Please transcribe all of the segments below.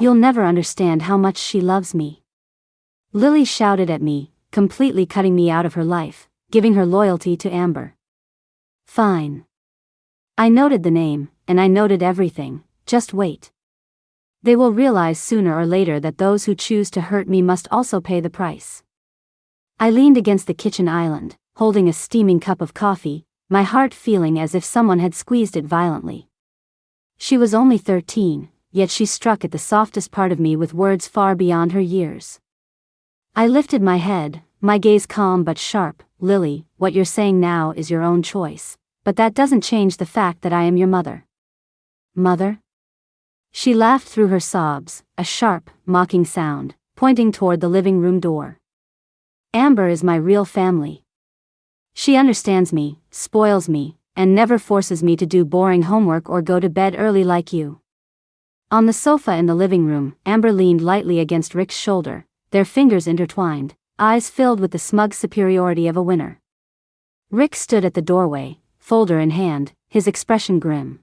You'll never understand how much she loves me." Lily shouted at me, completely cutting me out of her life, giving her loyalty to Amber. Fine. I noted the name, and I noted everything. Just wait. They will realize sooner or later that those who choose to hurt me must also pay the price. I leaned against the kitchen island, holding a steaming cup of coffee, my heart feeling as if someone had squeezed it violently. She was only 13, yet she struck at the softest part of me with words far beyond her years. I lifted my head, my gaze calm but sharp. "Lily, what you're saying now is your own choice, but that doesn't change the fact that I am your mother." "Mother?" She laughed through her sobs, a sharp, mocking sound, pointing toward the living room door. "Amber is my real family. She understands me, spoils me, and never forces me to do boring homework or go to bed early like you." On the sofa in the living room, Amber leaned lightly against Rick's shoulder, their fingers intertwined, eyes filled with the smug superiority of a winner. Rick stood at the doorway, folder in hand, his expression grim.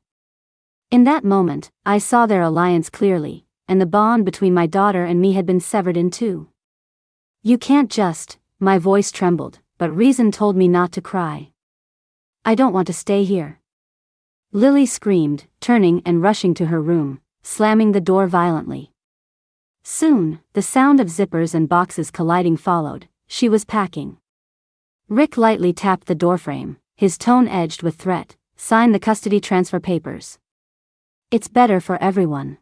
In that moment, I saw their alliance clearly, and the bond between my daughter and me had been severed in two. "You can't just," my voice trembled, but reason told me not to cry. "I don't want to stay here." Lily screamed, turning and rushing to her room, slamming the door violently. Soon, the sound of zippers and boxes colliding followed. She was packing. Rick lightly tapped the doorframe, his tone edged with threat. "Sign the custody transfer papers. It's better for everyone."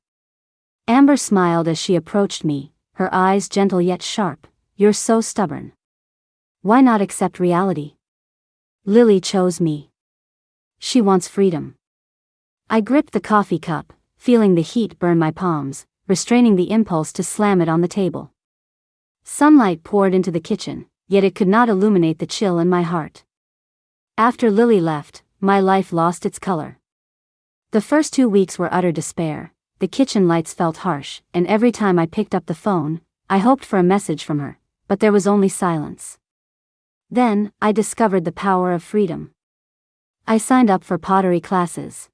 Amber smiled as she approached me, her eyes gentle yet sharp. "You're so stubborn. Why not accept reality?" Lily chose me. She wants freedom. I gripped the coffee cup, feeling the heat burn my palms, restraining the impulse to slam it on the table. Sunlight poured into the kitchen, yet it could not illuminate the chill in my heart. After Lily left, my life lost its color. The first 2 weeks were utter despair. The kitchen lights felt harsh, and every time I picked up the phone, I hoped for a message from her, but there was only silence. Then, I discovered the power of freedom. I signed up for pottery classes.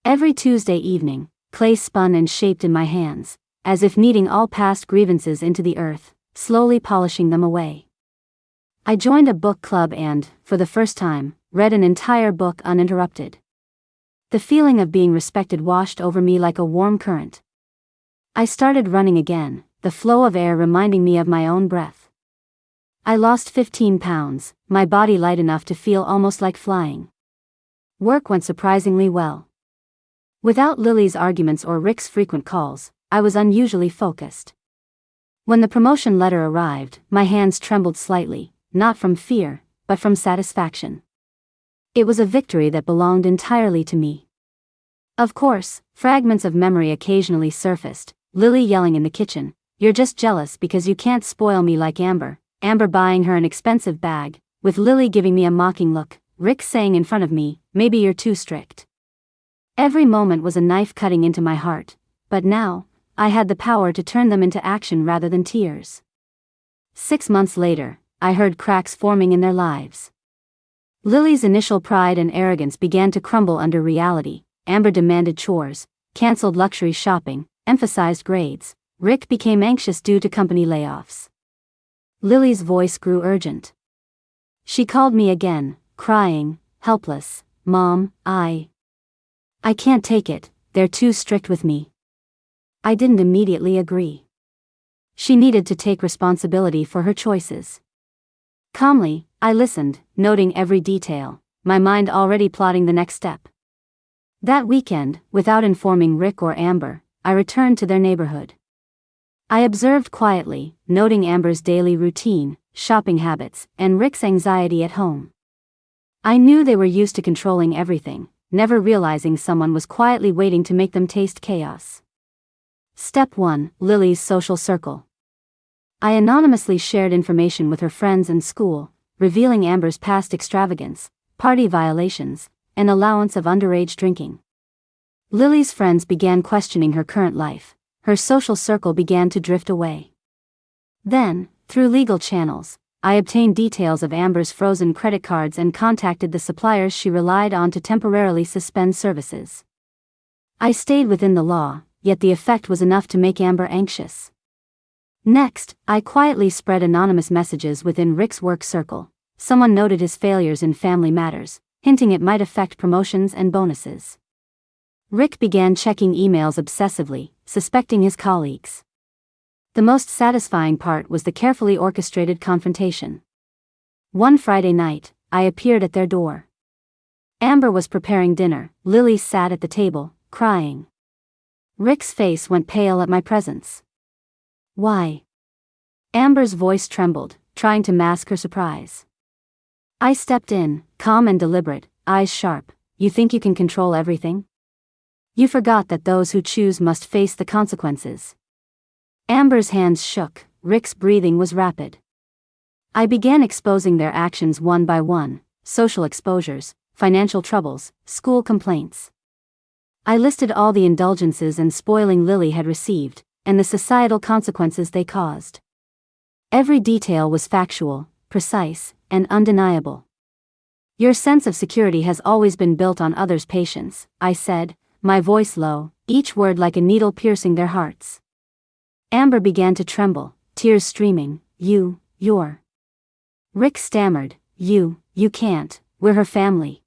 Every Tuesday evening, clay spun and shaped in my hands, as if kneading all past grievances into the earth, slowly polishing them away. I joined a book club and, for the first time, read an entire book uninterrupted. The feeling of being respected washed over me like a warm current. I started running again, the flow of air reminding me of my own breath. I lost 15 pounds, my body light enough to feel almost like flying. Work went surprisingly well. Without Lily's arguments or Rick's frequent calls, I was unusually focused. When the promotion letter arrived, my hands trembled slightly, not from fear, but from satisfaction. It was a victory that belonged entirely to me. Of course, fragments of memory occasionally surfaced, Lily yelling in the kitchen, "You're just jealous because you can't spoil me like Amber," Amber buying her an expensive bag, with Lily giving me a mocking look, Rick saying in front of me, "Maybe you're too strict." Every moment was a knife cutting into my heart, but now, I had the power to turn them into action rather than tears. 6 months later, I heard cracks forming in their lives. Lily's initial pride and arrogance began to crumble under reality. Amber demanded chores, canceled luxury shopping, emphasized grades. Rick became anxious due to company layoffs. Lily's voice grew urgent. She called me again, crying, helpless, "Mom, I can't take it, they're too strict with me." I didn't immediately agree. She needed to take responsibility for her choices. Calmly, I listened, noting every detail, my mind already plotting the next step. That weekend, without informing Rick or Amber, I returned to their neighborhood. I observed quietly, noting Amber's daily routine, shopping habits, and Rick's anxiety at home. I knew they were used to controlling everything, never realizing someone was quietly waiting to make them taste chaos. Step 1: Lily's social circle. I anonymously shared information with her friends and school, revealing Amber's past extravagance, party violations, and allowance of underage drinking. Lily's friends began questioning her current life. Her social circle began to drift away. Then, through legal channels, I obtained details of Amber's frozen credit cards and contacted the suppliers she relied on to temporarily suspend services. I stayed within the law, yet the effect was enough to make Amber anxious. Next, I quietly spread anonymous messages within Rick's work circle. Someone noted his failures in family matters, hinting it might affect promotions and bonuses. Rick began checking emails obsessively, suspecting his colleagues. The most satisfying part was the carefully orchestrated confrontation. One Friday night, I appeared at their door. Amber was preparing dinner. Lily sat at the table, crying. Rick's face went pale at my presence. Why? Amber's voice trembled, trying to mask her surprise. I stepped in, calm and deliberate, eyes sharp. You think you can control everything? You forgot that those who choose must face the consequences. Amber's hands shook, Rick's breathing was rapid. I began exposing their actions one by one: social exposures, financial troubles, school complaints. I listed all the indulgences and spoiling Lily had received, and the societal consequences they caused. Every detail was factual, precise, and undeniable. Your sense of security has always been built on others' patience, I said, my voice low, each word like a needle piercing their hearts. Amber began to tremble, tears streaming. You're. Rick stammered, you can't, we're her family.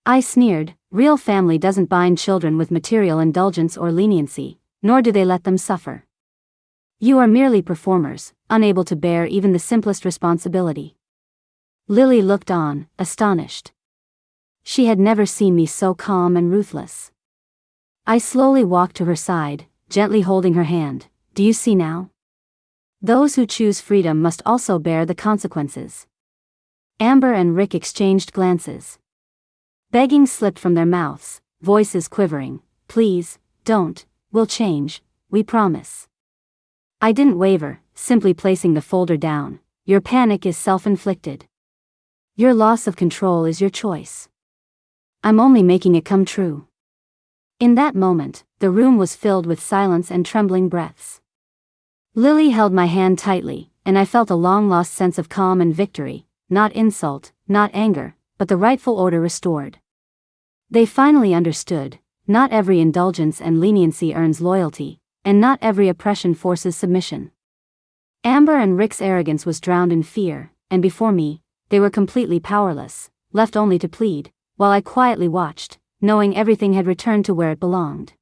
I sneered, real family doesn't bind children with material indulgence or leniency, nor do they let them suffer. You are merely performers, unable to bear even the simplest responsibility. Lily looked on, astonished. She had never seen me so calm and ruthless. I slowly walked to her side, gently holding her hand. Do you see now? Those who choose freedom must also bear the consequences. Amber and Rick exchanged glances. Begging slipped from their mouths, voices quivering. Please, don't, we'll change, we promise. I didn't waver, simply placing the folder down. Your panic is self-inflicted. Your loss of control is your choice. I'm only making it come true. In that moment, the room was filled with silence and trembling breaths. Lily held my hand tightly, and I felt a long-lost sense of calm and victory, not insult, not anger, but the rightful order restored. They finally understood, not every indulgence and leniency earns loyalty, and not every oppression forces submission. Amber and Rick's arrogance was drowned in fear, and before me, they were completely powerless, left only to plead, while I quietly watched, knowing everything had returned to where it belonged.